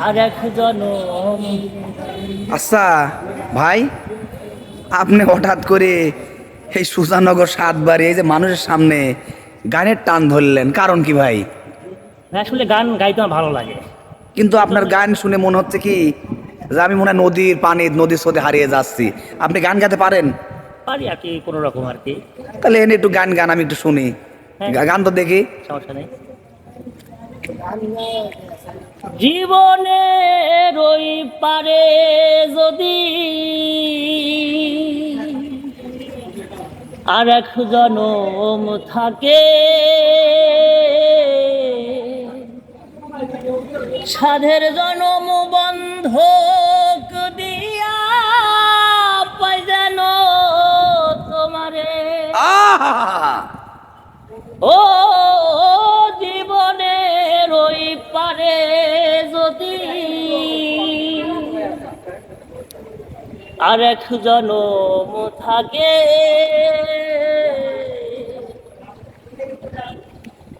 আর এক জনম। আচ্ছা ভাই, আপনি হঠাৎ করে এই সুজানগর সাতবারে এই যে মানুষের সামনে গানের টান ধরলেন, কারণ কি ভাই? আসলে গান গাইতে আমার ভালো লাগে। কিন্তু এই আপনার জন্য গান শুনে মনে হচ্ছে কি যে আমি মনে হয় নদীর পানি, নদীর স্রোতে হারিয়ে যাচ্ছি। আপনি গান গাইতে পারেন? পারি আর কি, কোনো রকম আর কি। তাহলে এনে একটু গান গান, আমি একটু শুনি। হ্যাঁ, গান তো দেখি। সমস্যা নেই। জীবনের ওই পারে যদি আর এক জনম থাকে, সাধের জনম বন্ধক দিয়া পাই যেন তোমারে। আহা! ও জীবনের ওই পারে যদি আর এক জনম থাকে,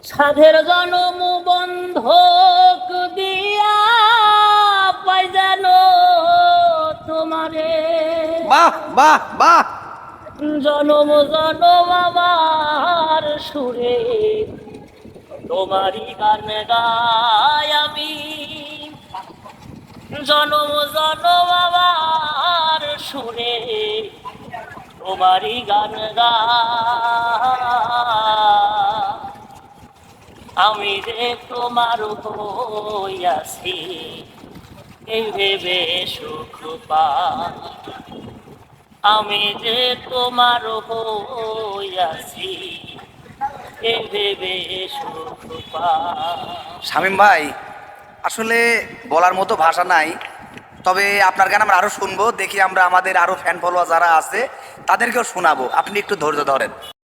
সাধের জনম বন্ধক দিয়া পাই যেন তোমারে। বাহ বাহ বাহ! জনম জনম আমার সুরে তোমারই গান গাই আমি। জনম জনম আমার সুরে তোমারই গান গাই। আমি যে তোমার হইয়াছি এই ভেবে সুখ পাই। আমি যে তোমার হইয়াছি এই ভেবে সুখ পাই। শামীম ভাই, আসলে বলার মতো ভাষা নাই। তবে আপনার গান আমরা আরো শুনবো, দেখি আমরা আমাদের আরো ফ্যান ফলোয়ার যারা আছে তাদেরকেও শোনাবো। আপনি একটু ধৈর্য ধরেন।